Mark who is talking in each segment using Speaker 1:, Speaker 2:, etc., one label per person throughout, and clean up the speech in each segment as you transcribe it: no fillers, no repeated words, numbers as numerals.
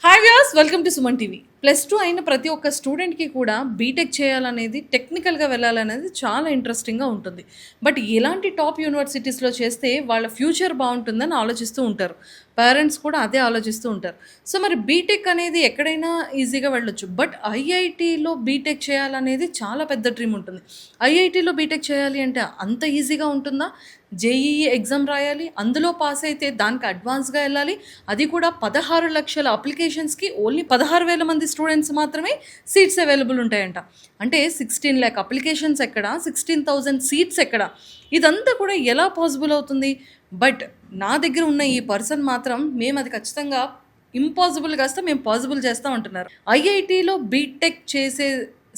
Speaker 1: Hi viewers, welcome to Suman TV. +2 అయిన ప్రతి ఒక్క స్టూడెంట్కి కూడా బీటెక్ చేయాలనేది, టెక్నికల్గా వెళ్ళాలనేది చాలా ఇంట్రెస్టింగ్గా ఉంటుంది. బట్ ఎలాంటి టాప్ యూనివర్సిటీస్లో చేస్తే వాళ్ళ ఫ్యూచర్ బాగుంటుందని ఆలోచిస్తూ ఉంటారు. పేరెంట్స్ కూడా అదే ఆలోచిస్తూ ఉంటారు. సో మరి బీటెక్ అనేది ఎక్కడైనా ఈజీగా వెళ్ళొచ్చు. బట్ ఐఐటీలో బీటెక్ చేయాలనేది చాలా పెద్ద డ్రీమ్ ఉంటుంది. ఐఐటీలో బీటెక్ చేయాలి అంటే అంత ఈజీగా ఉంటుందా? జేఈఈ ఎగ్జామ్ రాయాలి, అందులో పాస్ అయితే దానికి అడ్వాన్స్గా వెళ్ళాలి. అది కూడా 16 లక్షల అప్లికేషన్స్కి ఓన్లీ 16,000 మంది స్టూడెంట్స్ మాత్రమే సీట్స్ అవైలబుల్ ఉంటాయంట. అంటే 16 lakh అప్లికేషన్స్ ఎక్కడ, 16,000 సీట్స్ ఎక్కడ? ఇదంతా కూడా ఎలా పాసిబుల్ అవుతుంది? బట్ నా దగ్గర ఉన్న ఈ పర్సన్ మాత్రం మేము అది ఖచ్చితంగా ఇంపాసిబుల్ కాస్త మేము పాసిబుల్ చేస్తాం అంటున్నారు. ఐఐటీలో బీటెక్ చేసే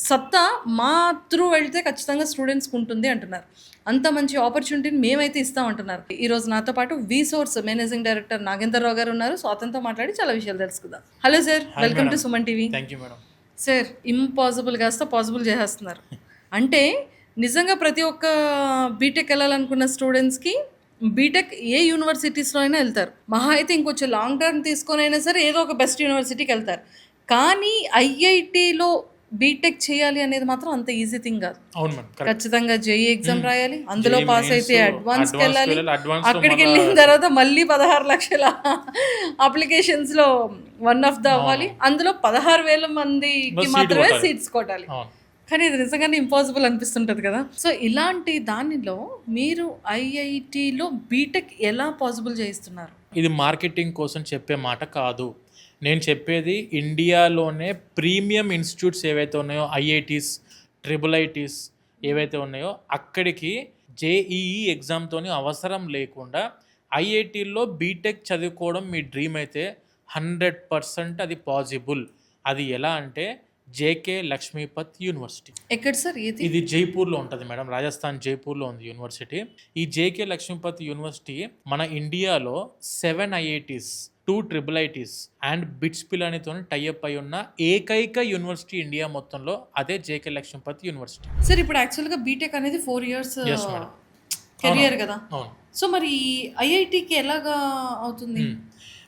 Speaker 1: సత్తా మా త్రూ వెళ్తే ఖచ్చితంగా స్టూడెంట్స్కి ఉంటుంది అంటున్నారు. అంత మంచి ఆపర్చునిటీని మేమైతే ఇస్తామంటున్నారు. ఈరోజు నాతో పాటు వి సోర్స్ మేనేజింగ్ డైరెక్టర్ నాగేందర్ రావు గారు ఉన్నారు. సో అతనితో మాట్లాడి చాలా విషయాలు తెలుసుకుందాం. Hello sir, welcome to Suman TV. Sir, impossible కాస్త పాసిబుల్ చేసేస్తున్నారు. అంటే నిజంగా ప్రతి ఒక్క బీటెక్ వెళ్ళాలనుకున్న స్టూడెంట్స్కి బీటెక్ ఏ యూనివర్సిటీస్లో అయినా వెళ్తారు. మహా అయితే ఇంకొంచెం లాంగ్ టర్మ్ తీసుకొని అయినా సరే ఏదో ఒక బెస్ట్ యూనివర్సిటీకి వెళ్తారు. కానీ ఐఐటీలో బీటెక్ చేయాలి అనేది మాత్రం అంత ఈజీ థింగ్ కాదు. ఖచ్చితంగా జేఈ ఎగ్జామ్ రాయాలి, అందులో పాస్ అయితే అడ్వాన్స్కి వెళ్ళాలి. అక్కడికి వెళ్ళిన తర్వాత మళ్ళీ 16 లక్షల అప్లికేషన్స్లో వన్ ఆఫ్ ద అవ్వాలి. అందులో 16,000 మందికి మాత్రమే సీట్స్ కొట్టాలి. కానీ ఇది నిజంగానే ఇంపాసిబుల్ అనిపిస్తుంటుంది కదా. సో ఇలాంటి దానిలో మీరు ఐఐటీలో బీటెక్ ఎలా పాసిబుల్ చేయిస్తున్నారు?
Speaker 2: ఇది మార్కెటింగ్ కోసం చెప్పే మాట కాదు. నేను చెప్పేది ఇండియాలోనే ప్రీమియం ఇన్స్టిట్యూట్స్ ఏవైతే ఉన్నాయో, ఐఐటీస్, ట్రిపుల్ ఐటీస్ ఏవైతే ఉన్నాయో అక్కడికి జేఈఈ ఎగ్జామ్తో అవసరం లేకుండా ఐఐటీల్లో బీటెక్ చదువుకోవడం మీ డ్రీమ్ అయితే 100% అది పాసిబుల్. అది ఎలా అంటే జేకే లక్ష్మీపత్ యూనివర్సిటీ.
Speaker 1: ఎక్కడ సార్
Speaker 2: ఇది జైపూర్లో ఉంటుంది మేడం, రాజస్థాన్ జైపూర్లో ఉంది యూనివర్సిటీ. ఈ జేకే లక్ష్మీపత్ యూనివర్సిటీ మన ఇండియాలో 7 IITs, 2 triple ITs and BITS పిలానితో టైఅప్ అయి ఉన్న ఏకైక యూనివర్సిటీ ఇండియా మొత్తంలో, అదే జేకే లక్ష్మీపత్ యూనివర్సిటీ.
Speaker 1: సార్ ఇప్పుడు యాక్చువల్గా బీటెక్ అనేది 4 years కెరియర్ కదా. సో మరి ఐఐటికి ఎలాగా అవుతుంది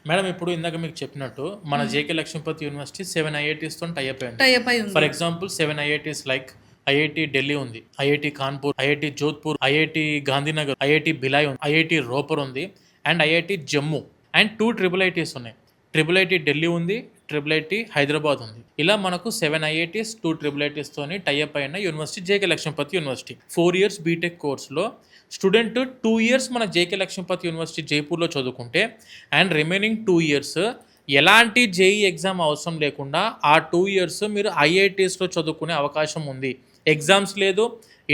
Speaker 2: మేడం? ఇప్పుడు ఇందాక మీకు చెప్పినట్టు మన జేకే లక్ష్మీపతి యూనివర్సిటీ 7 ఐఐటీస్తో టైఅప్ అయింది. For example 7 IITs like IIT Delhi ఉంది, IIT Kanpur, IIT Jodhpur, IIT Gandhinagar, IIT Bhilai ఉంది, ఐఐటి రోపర్ ఉంది and IIT Jammu. And 2 triple ITs ఉన్నాయి. ట్రిపుల్ ఐటీ ఢిల్లీ ఉంది, ట్రిపుల్ ఐటీ హైదరాబాద్ ఉంది. ఇలా మనకు 7 ఐఐటీస్, 2 ట్రిపుల్ ఐటీస్తోని టైఅప్ అయిన university JK Lakshmipati university. 4 years BTech కోర్సులో స్టూడెంట్ 2 years మన జేకే లక్ష్మీపతి యూనివర్సిటీ జైపూర్లో చదువుకుంటే అండ్ రిమైనింగ్ 2 years ఎలాంటి జేఈ ఎగ్జామ్ అవసరం లేకుండా ఆ 2 years మీరు ఐఐటీస్లో చదువుకునే అవకాశం ఉంది. ఎగ్జామ్స్ లేదు,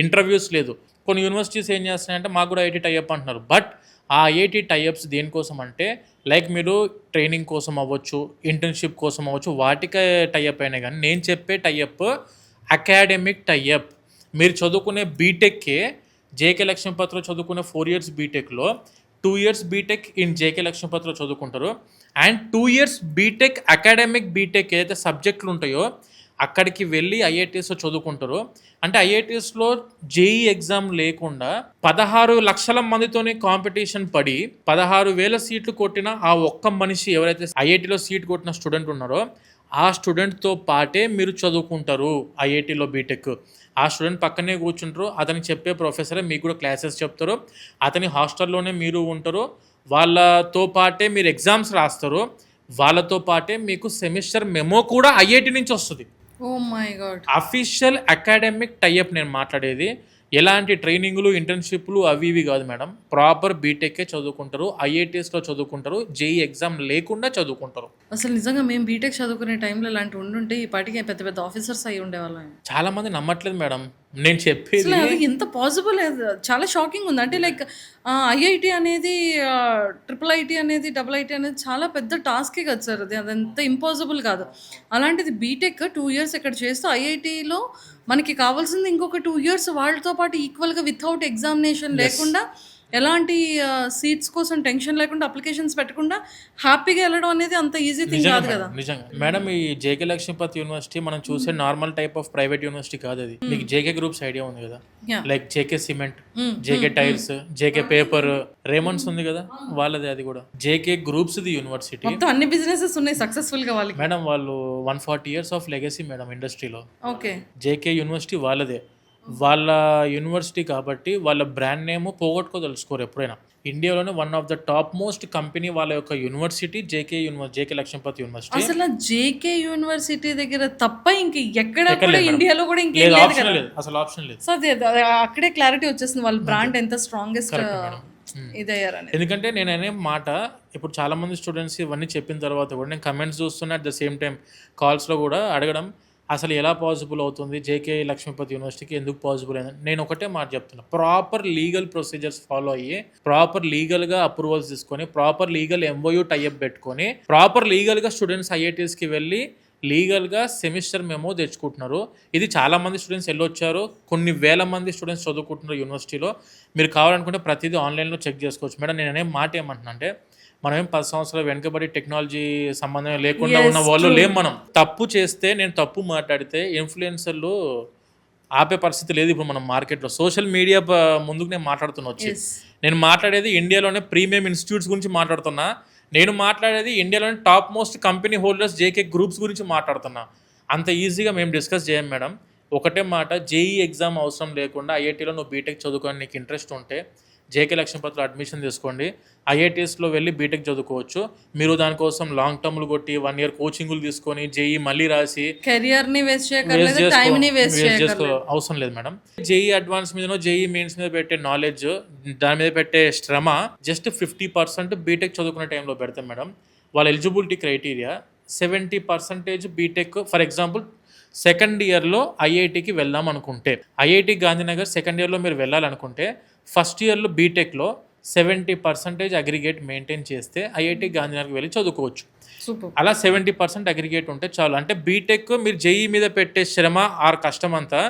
Speaker 2: ఇంటర్వ్యూస్ లేదు. కొన్ని యూనివర్సిటీస్ ఏం చేస్తున్నాయంటే మాకు కూడా ఐఐటీ టైఅప్ అంటున్నారు. బట్ ఆ ఐఐటీ టైఅప్స్ దేనికోసం అంటే లైక్ మీరు ట్రైనింగ్ కోసం అవ్వచ్చు, ఇంటర్న్షిప్ కోసం అవ్వచ్చు, వాటికే టైఅప్ అయినాయి. కానీ నేను చెప్పే టైఅప్ అకాడమిక్ టైఅప్. మీరు చదువుకునే బీటెక్కే జేకే లక్ష్మీపతిలో చదువుకునే 4 years బీటెక్లో 2 years బీటెక్ ఇన్ జేకే లక్ష్మీపతిలో చదువుకుంటారు and 2 years B Tech academic B Tech ఏదైతే సబ్జెక్టులు ఉంటాయో అక్కడికి వెళ్ళి ఐఐటీస్లో చదువుకుంటారు. అంటే ఐఐటీస్లో జేఈ ఎగ్జామ్ లేకుండా 16 లక్షల మందితోనే కాంపిటీషన్ పడి 16,000 సీట్లు కొట్టిన ఆ ఒక్క మనిషి ఎవరైతే ఐఐటీలో సీట్ కొట్టిన స్టూడెంట్ ఉన్నారో ఆ స్టూడెంట్తో పాటే మీరు చదువుకుంటారు ఐఐటీలో బీటెక్. ఆ స్టూడెంట్ పక్కనే కూర్చుంటారు, అతనికి చెప్పే ప్రొఫెసరే మీకు కూడా క్లాసెస్ చెప్తారు, అతని హాస్టల్లోనే మీరు ఉంటారు, వాళ్ళతో పాటే మీరు ఎగ్జామ్స్ రాస్తారు, వాళ్ళతో పాటే మీకు సెమిస్టర్ మెమో కూడా ఐఐటీ నుంచి వస్తుంది.
Speaker 1: Oh my god,
Speaker 2: official academic tie up నేను మాట్లాడేది. ఎలాంటి ట్రైనింగ్లు, ఇంటర్న్షిప్లు అవి ఇవి కాదు మేడం. ప్రాపర్ బీటెక్కే చదువుకుంటారు, ఐఐటీస్లో చదువుకుంటారు, జేఈ ఎగ్జామ్ లేకుండా చదువుకుంటారు.
Speaker 1: అసలు నిజంగా మేము బీటెక్ చదువుకునే టైంలో ఇలాంటి ఉండుంటే ఈ పాటికి పెద్ద పెద్ద ఆఫీసర్స్ అయి ఉండేవాళ్ళం.
Speaker 2: చాలా మంది నమ్మట్లేదు మేడం నేను చెప్పేది.
Speaker 1: అది ఎంత పాసిబుల్, చాలా షాకింగ్ ఉంది. అంటే లైక్ ఐఐటి అనేది, ట్రిపుల్ ఐటీ అనేది, డబుల్ ఐటీ అనేది చాలా పెద్ద టాస్కే కదా సార్. అదంత ఇంపాసిబుల్ కాదు. అలాంటిది బీటెక్ 2 years ఇక్కడ చేస్తూ ఐఐటీలో మనకి కావాల్సింది ఇంకొక 2 years వాళ్ళతో పాటు ఈక్వల్గా వితౌట్ ఎగ్జామినేషన్ లేకుండా ఎలాంటి సీట్స్ కోసం టెన్షన్ లేకుండా అప్లికేషన్స్ పెట్టకుండా హ్యాపీగా వెళ్ళడం అనేది అంత ఈజీ థింగ్ కాదు కదా.
Speaker 2: నిజంగా మేడం, ఈ జేకే లక్ష్మీపతి యూనివర్సిటీ మనం చూసే normal type of private university కాదు అది. మీకు జేకే గ్రూప్స్ ఐడియా ఉంది కదా,
Speaker 1: Yeah.
Speaker 2: Like JK cement, JK tiles, JK paper, Raymond's ఉంది కదా వాళ్ళది. అది కూడా జేకే గ్రూప్స్ ది యూనివర్సిటీ.
Speaker 1: మొత్తం అన్ని బిజినెసెస్ ఉన్నాయి సక్సెస్ఫుల్ గా వాళ్ళకి.
Speaker 2: మేడం వాళ్ళు 140 years ఆఫ్ లెగసీ మేడం ఇండస్ట్రీలో.
Speaker 1: ఓకే.
Speaker 2: జేకే యూనివర్సిటీ వాళ్ళదే. వాళ్ళ యూనివర్సిటీ కాబట్టి వాళ్ళ బ్రాండ్ నేమ్ పోగొట్టుకోదలుచుకోరు ఎప్పుడైనా. ఇండియాలోనే one of the top most company వాళ్ళ యొక్క యూనివర్సిటీ జేకే లక్ష్మీపతి యూనివర్సిటీ.
Speaker 1: అసలు జేకే యూనివర్సిటీ దగ్గర తప్ప ఇంక ఎక్కడ కూడా ఇండియాలో కూడా ఇంకేం లేదు
Speaker 2: ఆప్షన్
Speaker 1: కదా.
Speaker 2: లేదు, అసలు ఆప్షన్ లేదు.
Speaker 1: సో అది అక్కడే క్లారిటీ వచ్చేస్తుంది వాళ్ళ బ్రాండ్ ఎంత స్ట్రాంగెస్ట్ ఇదయ్యారని.
Speaker 2: ఎందుకంటే నేను అనే మాట ఇప్పుడు చాలా మంది స్టూడెంట్స్ ఇవన్నీ చెప్పిన తర్వాత కూడా నేను కమెంట్స్ చూస్తున్నా, అట్ ద సేమ్ టైం కాల్స్లో కూడా అడగడం, అసలు ఎలా పాసిబుల్ అవుతుంది జేకే లక్ష్మీపతి యూనివర్సిటీకి, ఎందుకు పాసిబుల్ అయింది. నేను ఒకటే మాట చెప్తున్నా, ప్రాపర్ లీగల్ ప్రొసీజర్స్ ఫాలో అయ్యి, ప్రాపర్ లీగల్గా అప్రూవల్స్ తీసుకొని, ప్రాపర్ లీగల్ ఎంఓయూ టైఅప్ పెట్టుకొని, ప్రాపర్ లీగల్గా స్టూడెంట్స్ ఐఐటీస్కి వెళ్ళి లీగల్గా సెమిస్టర్ మెమో తెచ్చుకుంటున్నారు. ఇది చాలామంది స్టూడెంట్స్ వెళ్ళొచ్చారు, కొన్ని వేల మంది స్టూడెంట్స్ చదువుకుంటున్నారు యూనివర్సిటీలో. మీరు కావాలనుకుంటే ప్రతిదీ ఆన్లైన్లో చెక్ చేసుకోవచ్చు. మేడం నేను అనే మాట ఏమంటున్నా అంటే, మనం ఏం 10 సంవత్సరాలు వెనకబడి టెక్నాలజీ సంబంధం లేకుండా ఉన్న వాళ్ళు లేం. మనం తప్పు చేస్తే, నేను తప్పు మాట్లాడితే ఇన్ఫ్లుయెన్సర్లు ఆపే పరిస్థితి లేదు ఇప్పుడు మనం మార్కెట్లో. సోషల్ మీడియా ముందుకు నేను మాట్లాడుతున్నా వచ్చి. నేను మాట్లాడేది ఇండియాలోనే ప్రీమియం ఇన్స్టిట్యూట్స్ గురించి మాట్లాడుతున్నా. నేను మాట్లాడేది ఇండియాలోని top most company holders JK groups గురించి మాట్లాడుతున్నా. అంత ఈజీగా మేము డిస్కస్ చేయం మేడం. ఒకటే మాట, జేఈ ఎగ్జామ్ అవసరం లేకుండా ఐఐటీలో నువ్వు బీటెక్ చదువుకొని నీకు ఇంట్రెస్ట్ ఉంటే జేకే లక్ష్మీపతిలో అడ్మిషన్ తీసుకోండి. ఐఐటీస్లో వెళ్ళి బీటెక్ చదువుకోవచ్చు. మీరు దానికోసం లాంగ్ టర్మ్లు కొట్టి 1 year కోచింగ్లు తీసుకొని జేఈ మళ్ళీ రాసి
Speaker 1: కెరియర్ని వేస్ట్ చేయకర్లేదు, టైంని వేస్ట్ చేయకర్లేదు,
Speaker 2: అవసరం లేదు మేడం. జేఈ అడ్వాన్స్ మీదనో జేఈ మెయిన్స్ మీద పెట్టే నాలెడ్జ్, దాని మీద పెట్టే శ్రమ జస్ట్ 50% బీటెక్ చదువుకునే టైంలో పెడతాం మేడం. వాళ్ళ eligibility criteria 70% B Tech. For example second ఇయర్లో ఐఐటికి వెళ్దాం అనుకుంటే, ఐఐటి గాంధీనగర్ సెకండ్ ఇయర్లో మీరు వెళ్ళాలనుకుంటే, ఫస్ట్ ఇయర్లో బీటెక్లో 70% అగ్రిగేట్ మెయింటైన్ చేస్తే ఐఐటి గాంధీనగర్కి వెళ్ళి చదువుకోవచ్చు. అలా 70% అగ్రిగేట్ ఉంటే చాలు. అంటే బీటెక్ మీరు జేఈ మీద పెట్టే శ్రమ ఆర్ కష్టం అంతా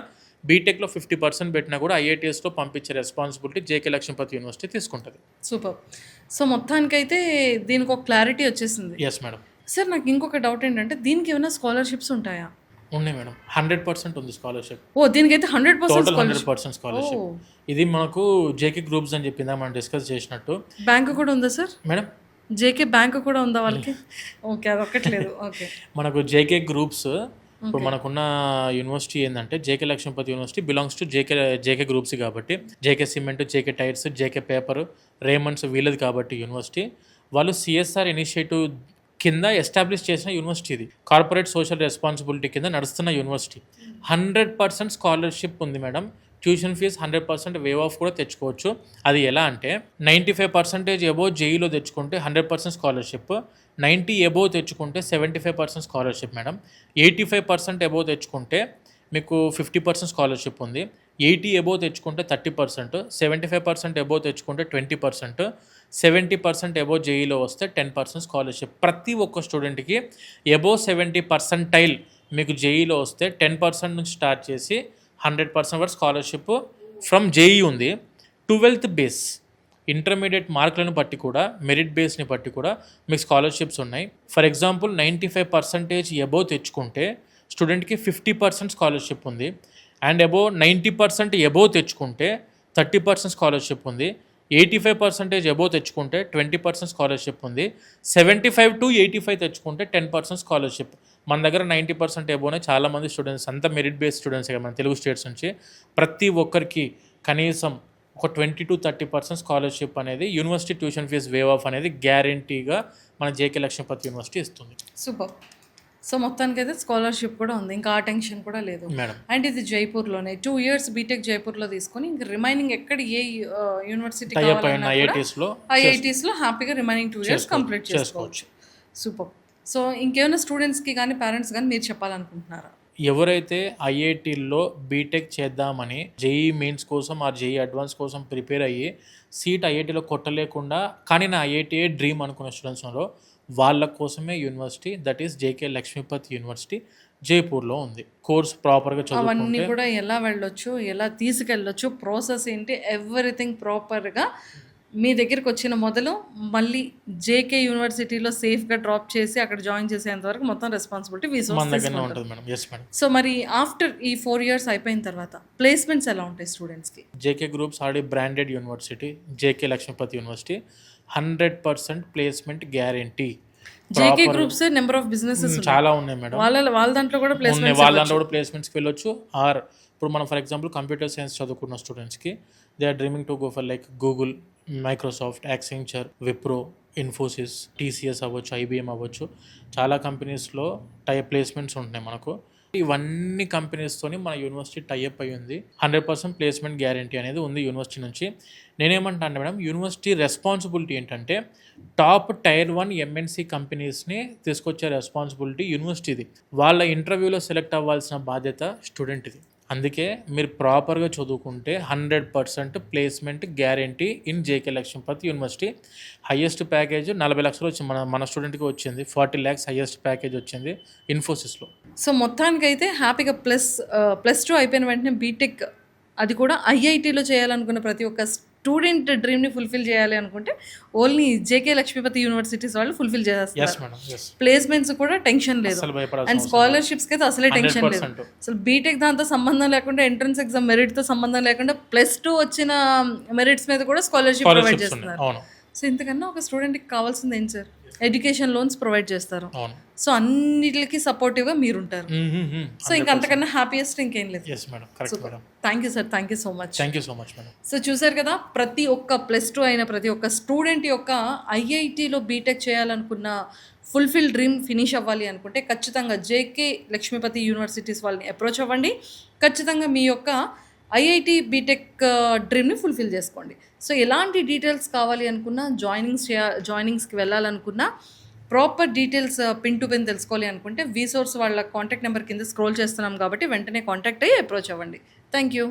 Speaker 2: బీటెక్లో 50% పెట్టినా కూడా ఐఐటీఎస్లో పంపించే రెస్పాన్సిబిలిటీ జేకే లక్ష్మీపతి యూనివర్సిటీ తీసుకుంటుంది.
Speaker 1: సూపర్. సో మొత్తానికైతే దీనికి ఒక క్లారిటీ వచ్చేసింది.
Speaker 2: Yes madam.
Speaker 1: సార్ నాకు ఇంకొక డౌట్ ఏంటంటే, దీనికి ఏమైనా స్కాలర్షిప్స్ ఉంటాయా?
Speaker 2: ఉన్నాయి మేడం, 100% ఉంది స్కాలర్షిప్.
Speaker 1: ఓ, దీనికైతే 100%
Speaker 2: 100% స్కాలర్షిప్. ఇది మనకు జేకే గ్రూప్స్ అని చెప్పిందా మనం డిస్కస్ చేసినట్టు.
Speaker 1: బ్యాంక్ కూడా ఉందా సార్
Speaker 2: మేడం?
Speaker 1: జేకే బ్యాంక్ కూడా ఉందా వాళ్ళకి? ఓకే, అదొక్కట్లేదు. ఓకే.
Speaker 2: మనకు జేకే గ్రూప్స్ ఇప్పుడు మనకున్న యూనివర్సిటీ ఏంటంటే JK Lakshmipati university belongs to JK groups కాబట్టి, JK cement, JK tyres, JK paper, Raymonds వీళ్ళది కాబట్టి యూనివర్సిటీ. వాళ్ళు సిఎస్ఆర్ ఇనిషియేటివ్ కింద ఎస్టాబ్లిష్ చేసిన యూనివర్సిటీ. ఇది కార్పొరేట్ సోషల్ రెస్పాన్సిబిలిటీ కింద నడుస్తున్న యూనివర్సిటీ. 100% స్కాలర్షిప్ ఉంది madam. Tuition fee 100% waive off కూడా తెచ్చుకోవచ్చు. అది ఎలా అంటే 95% ఎబో జేఈలో తెచ్చుకుంటే 100% స్కాలర్షిప్, 90 ఎబో తెచ్చుకుంటే 75% స్కాలర్షిప్ మేడం. 85% ఎబో తెచ్చుకుంటే మీకు 50% స్కాలర్షిప్ ఉంది. 80 ఎబో తెచ్చుకుంటే 30%, 75% ఎబో తెచ్చుకుంటే 20%, 70% ఎబో జేఈలో వస్తే 10% స్కాలర్షిప్. ప్రతి ఒక్క స్టూడెంట్కి ఎబో 70% మీకు జేఈలో వస్తే 10% నుంచి స్టార్ట్ చేసి 100% వరకు స్కాలర్షిప్ ఫ్రమ్ జేఈ ఉంది. 12th బేస్ ఇంటర్మీడియట్ మార్కులను బట్టి కూడా, మెరిట్ బేస్ని బట్టి కూడా మీకు స్కాలర్షిప్స్ ఉన్నాయి. ఫర్ ఎగ్జాంపుల్ 95% ఎబో తెచ్చుకుంటే స్టూడెంట్కి 50% స్కాలర్షిప్ ఉంది. అండ్ అబో 90% ఎబో తెచ్చుకుంటే 30% స్కాలర్షిప్ ఉంది. 85% ఎబో తెచ్చుకుంటే 20% స్కాలర్షిప్ ఉంది. 75 to 85 తెచ్చుకుంటే 10% స్కాలర్షిప్. మన దగ్గర 90% ఎబోనే చాలామంది స్టూడెంట్స్, అంతా మెరిట్ బేస్డ్ స్టూడెంట్స్ మన తెలుగు స్టేట్స్ నుంచి. ప్రతి ఒక్కరికి కనీసం ఒక 20 to 30% స్కాలర్షిప్ అనేది university tuition fee waive off అనేది గ్యారంటీగా మన జేకే లక్ష్మీపతి యూనివర్సిటీ ఇస్తుంది.
Speaker 1: సూపర్. సో మొత్తానికి అయితే స్కాలర్షిప్ కూడా ఉంది, ఇంకా ఆ టెన్షన్ కూడా లేదు. అండ్ ఇది జైపూర్లోనే 2 years బీటెక్ జైపూర్లో తీసుకొని ఇంకా రిమైనింగ్ ఎక్కడ ఏ యూనివర్సిటీ ఐఐటీస్లో హ్యాపీగా రిమైనింగ్ 2 years కంప్లీట్ చేసుకోవచ్చు. సూపర్. సో ఇంకేమైనా స్టూడెంట్స్కి కానీ పేరెంట్స్ కానీ మీరు చెప్పాలనుకుంటున్నారా?
Speaker 2: ఎవరైతే ఐఐటీల్లో బీటెక్ చేద్దామని జేఈ మెయిన్స్ కోసం ఆ జేఈ అడ్వాన్స్ కోసం ప్రిపేర్ అయ్యి సీట్ ఐఐటీలో కొట్టలేకుండా కానీ నా ఐఐటీఏ డ్రీమ్ అనుకున్న స్టూడెంట్స్లో వాళ్ళ కోసమే university, that is JK Lakshmipati university జైపూర్లో ఉంది. కోర్స్ ప్రాపర్గా చదువుకుంటే
Speaker 1: అవన్నీ కూడా ఎలా వెళ్ళొచ్చు, ఎలా తీసుకెళ్ళొచ్చు, ప్రాసెస్ ఏంటి, ఎవ్రీథింగ్ ప్రాపర్గా మీ దగ్గరికి వచ్చిన మొదలు మళ్ళీ జేకే యూనివర్సిటీలో సేఫ్గా డ్రాప్ చేసి అక్కడ జాయిన్ చేసేంత వరకు మొత్తం రెస్పాన్సిబిలిటీ
Speaker 2: మన
Speaker 1: విసోర్స్
Speaker 2: దగ్గరనే ఉంటుంది మేడం. Yes madam.
Speaker 1: సో మరి ఆఫ్టర్ ఈ 4 years అయిపోయిన తర్వాత ప్లేస్మెంట్స్ ఎలా ఉంటాయి స్టూడెంట్స్కి?
Speaker 2: JK groups already branded university, JK Lakshmipati university, 100% placement guarantee.
Speaker 1: JK groups number of businesses
Speaker 2: చాలా ఉన్నాయి మేడం.
Speaker 1: వాళ్ళ దాంట్లో కూడా
Speaker 2: ఉన్నాయి, వాళ్ళ దాంట్లో కూడా ప్లేస్మెంట్స్కి వెళ్ళొచ్చు. ఆర్ ఇప్పుడు మనం ఫర్ ఎగ్జాంపుల్ కంప్యూటర్ సైన్స్ చదువుకున్న స్టూడెంట్స్కి they are dreaming to go for like Google, Microsoft, Accenture, Wipro, Infosys, TCS అవ్వచ్చు, ఐబిఎం అవ్వచ్చు, చాలా కంపెనీస్లో ప్లేస్మెంట్స్ ఉంటున్నాయి మనకు. ఇవన్నీ కంపెనీస్తోని మన యూనివర్సిటీ టైఅప్ అయి ఉంది. 100% ప్లేస్మెంట్ గ్యారంటీ అనేది ఉంది యూనివర్సిటీ నుంచి. నేనేమంటా అంటే మేడం, యూనివర్సిటీ రెస్పాన్సిబిలిటీ ఏంటంటే టాప్ టైర్ 1 ఎంఎన్సీ కంపెనీస్ని తీసుకొచ్చే రెస్పాన్సిబిలిటీ యూనివర్సిటీది. వాళ్ళ ఇంటర్వ్యూలో సెలెక్ట్ అవ్వాల్సిన బాధ్యత స్టూడెంట్ది. అందుకే మీరు ప్రాపర్గా చదువుకుంటే 100% placement guarantee in JK Lakshmipati university. Highest package 40 లక్షలు వచ్చింది మన స్టూడెంట్కి వచ్చింది. 40 lakhs హయ్యెస్ట్ ప్యాకేజ్ వచ్చింది ఇన్ఫోసిస్లో.
Speaker 1: సో మొత్తానికైతే హ్యాపీగా +2 అయిపోయిన వెంటనే బీటెక్, అది కూడా ఐఐటీలో చేయాలనుకున్న ప్రతి ఒక్క స్టూడెంట్ డ్రీమ్ని ఫుల్ఫిల్ చేయాలి అనుకుంటే ఓన్లీ జేకే లక్ష్మీపతి యూనివర్సిటీస్ వాళ్ళు ఫుల్ఫిల్ చేస్తారు. ప్లేస్మెంట్స్ కూడా టెన్షన్ లేదు, అండ్ స్కాలర్షిప్స్కి అయితే అసలే టెన్షన్ లేదు. అసలు బీటెక్ దాంతో సంబంధం లేకుండా, ఎంట్రన్స్ ఎగ్జామ్ మెరిట్తో సంబంధం లేకుండా +2 వచ్చిన మెరిట్స్ మీద కూడా స్కాలర్షిప్ ప్రొవైడ్ చేస్తున్నారు. సో ఇంతకన్నా ఒక స్టూడెంట్కి కావాల్సింది ఏంటి సార్? ఎడ్యుకేషన్ లోన్స్ ప్రొవైడ్ చేస్తారు. సో అన్నిటికి సపోర్టివ్గా మీరు ఉంటారు. సో ఇంకా అంతకన్నా హ్యాపీయెస్ట్ ఇంకేం లేదు. Thank you sir, thank you so much. So చూసారు కదా, ప్రతి ఒక్క +2 అయిన ప్రతి ఒక్క స్టూడెంట్ యొక్క ఐఐటీలో బీటెక్ చేయాలనుకున్న ఫుల్ఫిల్ డ్రీమ్ ఫినిష్ అవ్వాలి అనుకుంటే ఖచ్చితంగా జేకే లక్ష్మీపతి యూనివర్సిటీస్ వాళ్ళని అప్రోచ్ అవ్వండి. ఖచ్చితంగా మీ యొక్క ఐఐటి బీటెక్ డ్రీమ్ని ఫుల్ఫిల్ చేసుకోండి. సో ఎలాంటి డీటెయిల్స్ కావాలి అనుకున్నా, జాయినింగ్స్కి వెళ్ళాలనుకున్నా, proper details pin to pin తెలుసుకోవాలి అనుకుంటే విసోర్స్ వాళ్ళ కాంటాక్ట్ నెంబర్ కింద స్క్రోల్ చేస్తున్నాం కాబట్టి వెంటనే కాంటాక్ట్ అయ్యి అప్రోచ్ అవ్వండి. Thank you.